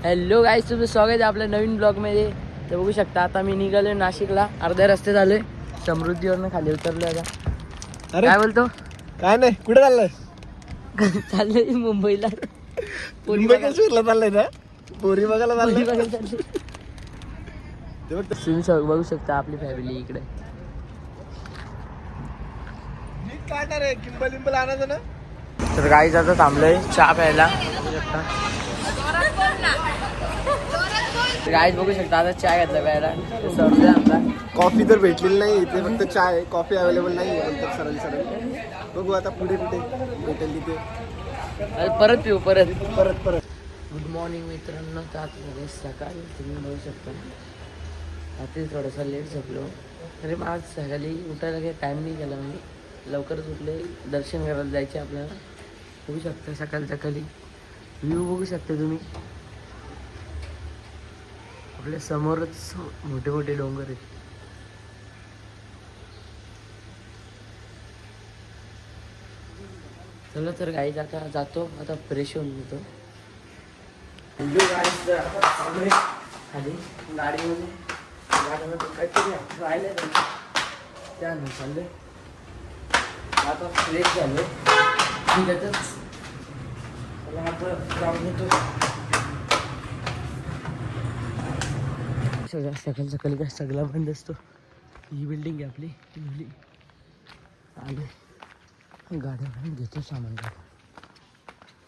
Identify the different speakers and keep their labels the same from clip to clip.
Speaker 1: Hello गाईस, तुमचं स्वागत आहे आपल्या नवीन ब्लॉगमध्ये. तर बघू शकता आता मी निघालोय नाशिकला. अर्ध्या रस्ते झाले, समृद्धीवरनं खाली उतरलोय आता.
Speaker 2: अरे
Speaker 1: काय बोलतो?
Speaker 2: काय नाही, कुठे चाललंय?
Speaker 1: चाललोय मुंबईला.
Speaker 2: मुंबई कश्मीरला चाललंय ना? पोरी बघायला चाललंय.
Speaker 1: तुम्ही बघू शकता आपली फॅमिली इकडे.
Speaker 2: काय ना रे, किंबल लिंबल आणायचं ना.
Speaker 1: तर गाईज आता थांबलोय चहा प्यायला. बघू शकता गाईज, बघू शकता आता चहा घेतला प्यायला. सर्व आमचा
Speaker 2: कॉफी तर भेटलेली नाही इथे, फक्त चहा आहे. कॉफी अवेलेबल नाही आहे सरळ. बघू आता पुढे कुठे भेटेल तिथे.
Speaker 1: परत पिऊ परत.
Speaker 2: गुड
Speaker 1: मॉर्निंग मित्रांनो. तर आता सकाळी तुम्ही बघू शकता रात्री थोडासा लेट झोपलो. तरी मग आज सकाळी उठायला काही टाईम नाही गेला. म्हणजे लवकरच उठले. दर्शन करायला जायचे आपल्याला. बघू शकता सकाळच्या खाली व्ह्यू बघू शकता तुम्ही. आपल्या समोरच मोठे मोठे डोंगर आहेत. चला तर गाईज आता जातो. आता फ्रेश होऊन येतो. खाली गाडीमध्ये काहीतरी राहिले त्यानं चाललंय. आता फ्रेश झालो. त्याच्यातच आता जाऊन येतो. सकाळी सकाळी काय सगळा बंद असतो. ही बिल्डिंग आहे आपली. ती बिल्डिंग आली गाड्या घेतो सामान.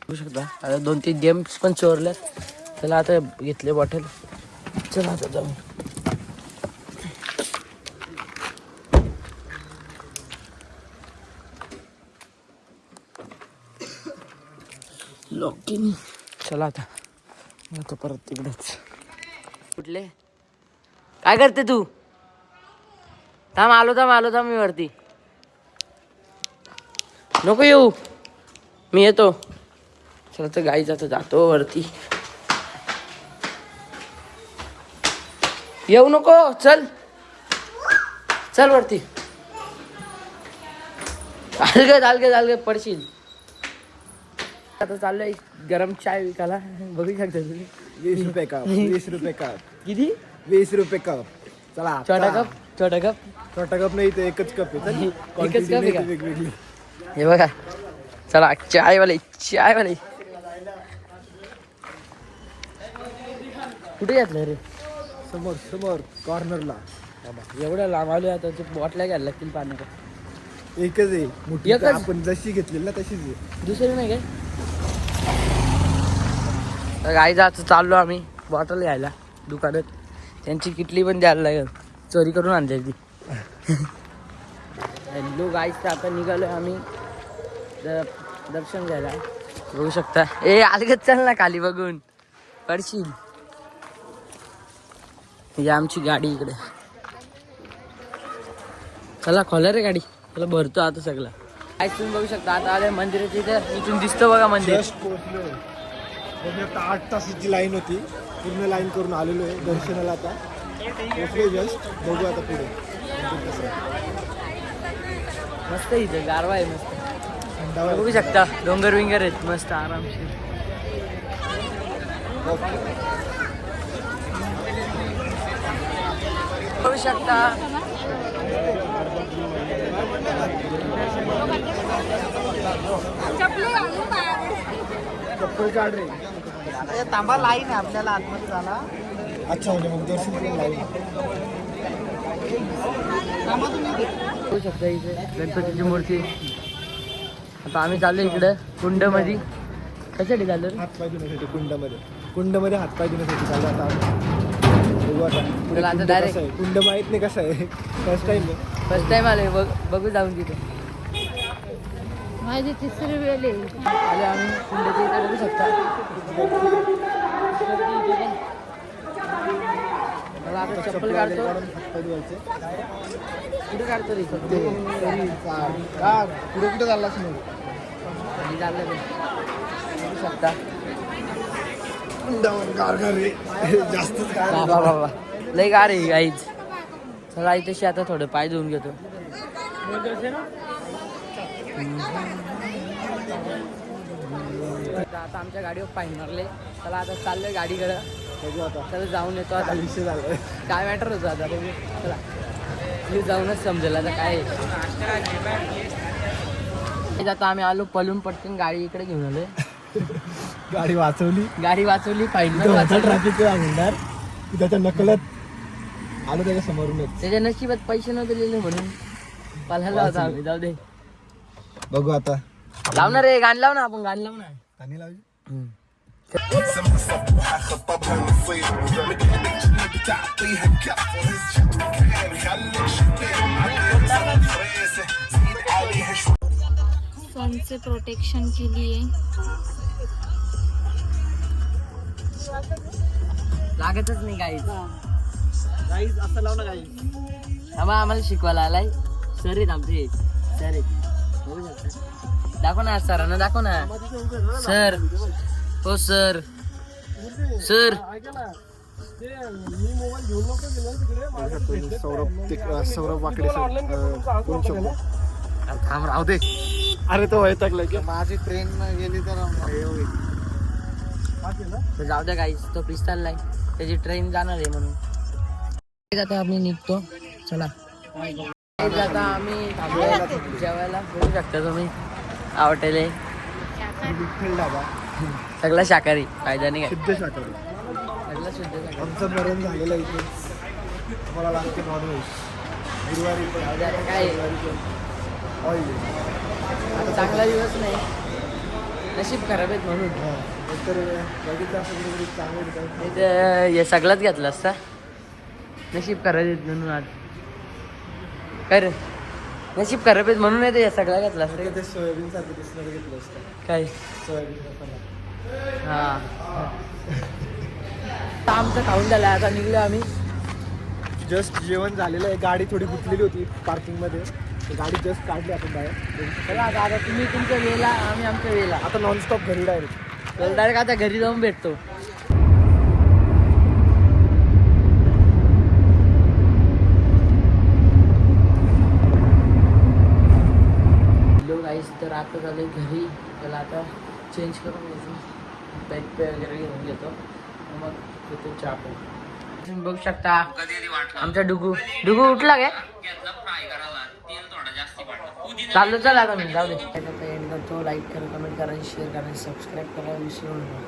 Speaker 1: बघू शकता आता 2-3 गेम्स पण चोरल्यात. चला आता घेतले बॉटल. चला आता जाऊ. लॉकिंग. चला आता परत तिकडेच. कुठले काय करते तू? थांब आलो मी वरती. नको येऊ, मी येतो. चला तर गाईज आता जातो वरती. येऊ नको, चल वरती. अलगे पडशील. आता चाललोय गरम चाय विकायला. बघू शकता तुम्ही.
Speaker 2: 20 रुपये कप. 20 रुपये कप.
Speaker 1: किती?
Speaker 2: 20 रुपये कप. चला.
Speaker 1: छोटा कप.
Speaker 2: छोटा कप नाही, ते एकच कप आहे.
Speaker 1: एकच कप आहे का?
Speaker 2: वेगवेगळी.
Speaker 1: हे बघा. चला चायवाले. कुठे घेतलं रे?
Speaker 2: समोर कॉर्नरला.
Speaker 1: एवढ्या लांब आलो आता. ते बॉटल्या घ्यायला लागतील पाण्याच्या.
Speaker 2: एकच आहे मोठी.
Speaker 1: एकच?
Speaker 2: आपण जशी घेतलेली ना तशीच आहे.
Speaker 1: दुसरी नाही काय? तर गाईज आता चाललो आम्ही बॉटल घ्यायला दुकानात. त्यांची किटली पण द्यायला लागेल. चोरी करून आणली ती. हॅलो गाईज, तर आता निघालोय आम्ही दर्शन घ्यायला. बघू शकता. अलगत चल ना खाली बघून पडशील. ही आमची गाडी इकडे. चला खोला रे गाडी. चला भरतो आता सगळं. काय तुम्ही बघू शकता आता आले मंदिराच्या इथे. इथून दिसतं बघा मंदिर.
Speaker 2: जस्ट पोहोचलोय. आता 8 तासाची लाईन होती. पूर्ण लाईन करून आलेलो आहे दर्शनाला. आता पोहोचलोय जस्ट. बघू आता पुढे
Speaker 1: मस्त इथे गारवा आहे मस्त. बघू शकता डोंगर विंगर आहेत मस्त आरामशीर. बघू शकता
Speaker 2: चप्पल काढ रे.
Speaker 1: तांबा लाईन आहे आपल्याला आतमध्ये झाला.
Speaker 2: अच्छा, म्हणजे मग दर्शन करून लाईन.
Speaker 1: बघू शकता इथे गणपतीची मूर्ती. आता आम्ही चाललो इकडे कुंडमध्ये. कशासाठी चाललो?
Speaker 2: हातपाय धुण्यासाठी. कुंडमध्ये हातपाय धुण्यासाठी चाललो आता. बघू आता
Speaker 1: आता डायरेक्ट
Speaker 2: कुंड माहित नाही कसं आहे. फर्स्ट टाइम
Speaker 1: आले. बघू जाऊन तिथे. माझी 3री वेळ आले आम्ही कुंडाच्या इथे. बघू शकता. मला आता चप्पल काढतो. कुठे काढतो रे?
Speaker 2: कुठे चाललास मग?
Speaker 1: चाललं बघू शकता.
Speaker 2: जास्त
Speaker 1: बाबा लय गार आहे गाईच. चला इथे आता थोडं पाय धुवून घेतो. आता आमच्या गाडीवर फाईन मारले. चला आता चाललोय गाडीकडं.
Speaker 2: बघू आता
Speaker 1: चला जाऊन येतो आता.
Speaker 2: काय विषय झालाय.
Speaker 1: काय मॅटर होतं आता बघू. चला मी जाऊनच समजेल आता काय. आता आम्ही आलो पलून पटकन गाडी इकडे घेऊन आलोय.
Speaker 2: गाडी वाचवली
Speaker 1: फाईन
Speaker 2: ट्रॅफिक म्हणणार त्याच्या नकलत आलो त्याच्या समोरूनच.
Speaker 1: त्याच्या नशिबात पैसे नव्हते दिले म्हणून पळायला होता आम्ही. जाऊ दे
Speaker 2: बघू आता.
Speaker 1: लावणार रे गाण लाव ना. आपण गाण लाव ना.
Speaker 2: गाणी लावली.
Speaker 3: सन से प्रोटेक्शन के लिए
Speaker 1: लागतच नाही गाईज.
Speaker 2: गाईज असं लाव ना गाईज.
Speaker 1: आम्हाला शिकवायला आलाय सर आहेत आमचे. सर आहेत बघू शकता. दाखव ना सरांना दाखव ना. सर हो सर. सर
Speaker 2: सौरभ वाकडे सर.
Speaker 1: थांब राहू दे.
Speaker 2: अरे तो वैतागला की
Speaker 4: माझी ट्रेन गेली तर हे होईल.
Speaker 1: तर जाऊ द्या गाईज. तो पिस्ताललाय त्याची ट्रेन जाणार आहे म्हणून. आता आम्ही निघतो. चला आता आम्ही थांबलो जेवायला. बघू शकता तुम्ही हॉटेल आहे
Speaker 2: विठ्ठल ढाबा
Speaker 1: सगळं शाकाहारी. फायदा नाही काय.
Speaker 2: शुद्ध शाकाहारी.
Speaker 1: सगळं शुद्ध शाकाहारी.
Speaker 2: आमचं मरण झालेलं आहे इथे. मला लागते नॉनव्हेज. गुरुवारी पण
Speaker 1: जाऊ द्या आता काय.
Speaker 2: ऑइल.
Speaker 1: आता चांगला दिवस नाही. नशीब खराब आहेत म्हणून.
Speaker 2: तर बघितलं असं कुठेतरी चांगलं ठिकाण.
Speaker 1: नाही तर हे सगळंच घेतलं असता. नशीब खराब आहेत म्हणून आज. काय रे नशीब खराब आहेत म्हणून नाही तर हे सगळं घेतलं असतं.
Speaker 2: ते सोयाबीन सारखं दिसणार घेतलं असतं.
Speaker 1: काय
Speaker 2: सोयाबीन मसाला.
Speaker 1: हा आता आमचं खाऊन झालं. आता निघलो आम्ही.
Speaker 2: जस्ट जेवण झालेलं आहे. गाडी थोडी गुंतलेली होती पार्किंगमध्ये. गाडी जस्ट काढली आपण बाहेर.
Speaker 1: चला आता तुम्ही तुमच्या वेळेला आम्ही आमच्या वेळेला.
Speaker 2: आता नॉनस्टॉप घरी डायरेक्ट.
Speaker 1: तर डायरेक्ट आता घरी जाऊन भेटतो. हॅलो गाईस. तर आता झाले घरी. त्याला आता चेंज करून घ्यायचं. बॅग पे वगैरे घेऊन घेतो. मग तिथे चहा पण तुम्ही बघू शकता. आमचा डुगू उठला काय. चालू चला आता मी. जाऊ दे. एंड करतो. लाईक करा, कमेंट करा, शेअर करा, सबस्क्राईब करा विसरू नका.